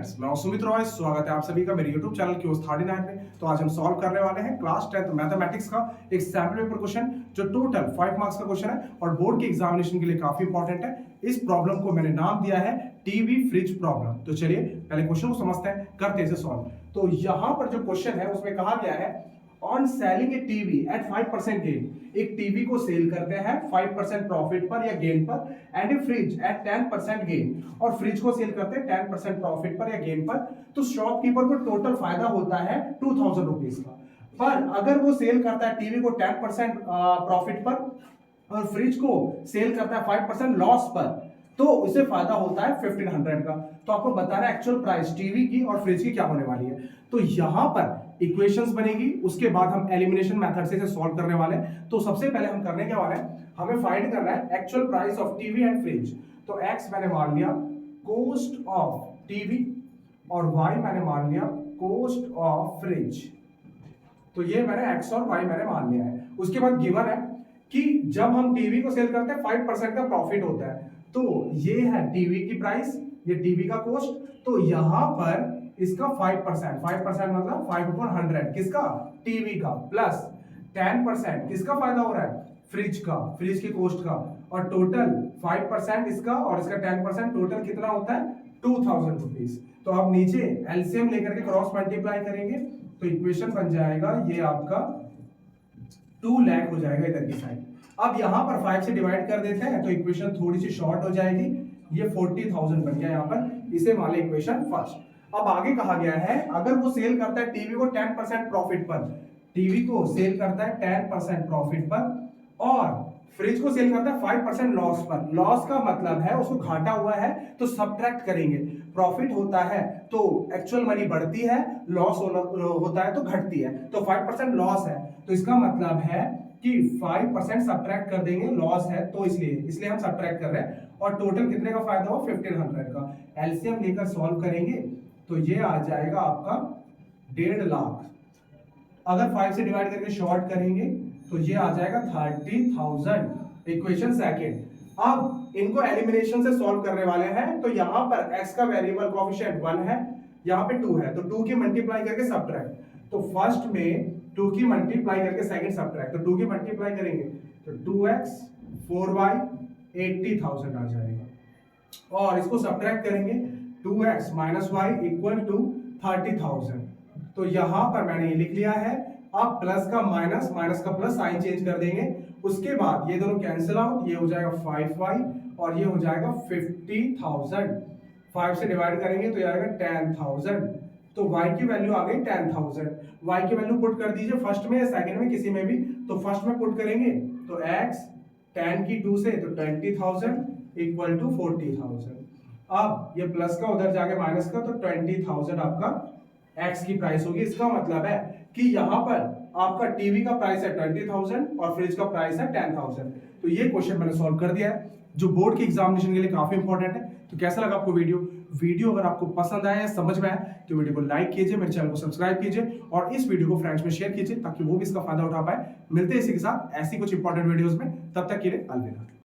Friends, मैं सुमित रॉय। स्वागत है आप सभी का मेरे YouTube चैनल Q39 में। तो आज हम सॉल्व करने वाले हैं क्लास 10th मैथमेटिक्स का एक सैम्पल पेपर क्वेश्चन जो टोटल 5 मार्क्स का क्वेश्चन है और बोर्ड के एग्जामिनेशन के लिए काफी इंपॉर्टेंट है। इस प्रॉब्लम को मैंने नाम दिया है टीवी फ्रिज प्रॉब्लम। तो चलिए पहले क्वेश्चन को समझते हैं, करते हैं इसे सॉल्व। तो यहाँ पर जो क्वेश्चन है उसमें कहा गया है on selling a TV at 5% gain, एक टीवी को सेल करते हैं 5% प्रॉफिट पर या गेन पर, and a fridge at 10% gain, और फ्रिज को सेल करते हैं 10% प्रॉफिट पर या गेन पर। तो शॉपकीपर को टोटल फायदा होता है 2000 रुपीज का। पर अगर वो सेल करता है टीवी को 10% प्रॉफिट पर और फ्रिज को सेल करता है 5% लॉस पर, तो उसे फायदा होता है 1500 का। तो आपको बताना है एक्चुअल प्राइस टीवी की और फ्रिज की क्या होने वाली है। तो यहां पर इक्वेशंस बनेगी, उसके बाद हम एलिमिनेशन मेथड से इसे सॉल्व करने वाले हैं। तो सबसे पहले हम करने क्या वाले हैं, हमें फाइंड करना है actual price of TV and fridge. तो x मैंने मान लिया कॉस्ट ऑफ टीवी और y मैंने मान लिया कॉस्ट ऑफ फ्रिज। तो ये मैंने x और y मैंने मान लिया है। उसके बाद गिवन है कि जब हम टीवी को सेल करते हैं 5% का प्रॉफिट होता है। तो ये है टीवी की प्राइस, ये टीवी का कॉस्ट। तो यहां पर इसका 5% मतलब 5/100 किसका, टीवी का, प्लस 10% किसका फायदा हो रहा है, फ्रिज का, फ्रिज की कॉस्ट का, और टोटल 5% इसका और इसका 10% टोटल कितना होता है 2000 रुपीज। तो आप नीचे एलसीएम लेकर के क्रॉस मल्टीप्लाई करेंगे तो इक्वेशन बन जाएगा ये आपका 2 लाख हो जाएगा इधर की साइड। अब यहां पर 5 से डिवाइड कर देते हैं तो इक्वेशन थोड़ी सी शॉर्ट हो जाएगी। ये 40,000 बन गया यहाँ पर, इसे मान लें इक्वेशन फर्स्ट। अब आगे कहा गया है अगर वो सेल करता है टीवी को 10% प्रॉफिट पर, टीवी को सेल करता है 10% प्रॉफिट पर और फ्रिज को सेल करता है 5% लॉस पर। लॉस का मतलब है उसको घाटा हुआ है तो सब्ट्रैक्ट करेंगे। प्रॉफिट होता है तो एक्चुअल मनी बढ़ती है, लॉस होता है तो घटती है। तो 5% लॉस है तो इसका मतलब है कि 5% सब्ट्रैक्ट कर देंगे, लॉस है तो इसलिए हम सब्ट्रैक्ट कर रहे हैं। और टोटल कितने का फायदा हो 1500 का। एलसीएम लेकर सॉल्व करेंगे तो ये आ जाएगा आपका 1.5 लाख। अगर 5 से डिवाइड करके शॉर्ट करेंगे तो ये आ जाएगा 30,000। Equation second. अब इनको एलिमिनेशन से सॉल्व करने वाले हैं। तो यहां पर x का वेरिएबल कोएफिशिएंट 1 है, यहां पे 2 है, तो 2 की मल्टीप्लाई करके सब्ट्रैक्ट। तो फर्स्ट में 2 की मल्टीप्लाई करके सेकंड सब्ट्रैक्ट। तो 2 की मल्टीप्लाई करेंगे तो 2x 4y 80,000 आ जाएगा, और इसको सब्ट्रैक्ट करेंगे 2x - y = 30,000। तो यहां पर मैंने ये लिख लिया है। अब प्लस का माइनस, माइनस का प्लस, साइन चेंज कर देंगे। उसके बाद ये दोनों कैंसिल आउट, ये हो जाएगा 5y और ये हो जाएगा 50,000। 5 से डिवाइड करेंगे तो ये आएगा 10,000। तो y की वैल्यू आ गई 10,000। y की वैल्यू पुट कर दीजिए फर्स्ट में या सेकंड में, किसी में भी। तो फर्स्ट में पुट करेंगे तो x 10 की 2 से तो 20,000 = 40,000। अब ये प्लस का उधर जाके माइनस का, तो 20,000 आपका x की प्राइस होगी। इसका मतलब है कि यहाँ पर आपका टीवी का प्राइस है 20,000 और फ्रिज का प्राइस है 10,000। तो ये क्वेश्चन मैंने सॉल्व कर दिया है जो बोर्ड के एग्जामिनेशन के लिए काफी इंपॉर्टेंट है। तो कैसा लगा आपको वीडियो अगर आपको पसंद आया या समझ में आया तो वीडियो को लाइक कीजिए, मेरे चैनल को सब्सक्राइब कीजिए और इस वीडियो को फ्रेंड्स में शेयर कीजिए ताकि वो भी इसका फायदा उठा पाए। मिलते हैं इसी के साथ ऐसी कुछ इंपॉर्टेंट वीडियोस में, तब तक के लिए अलविदा।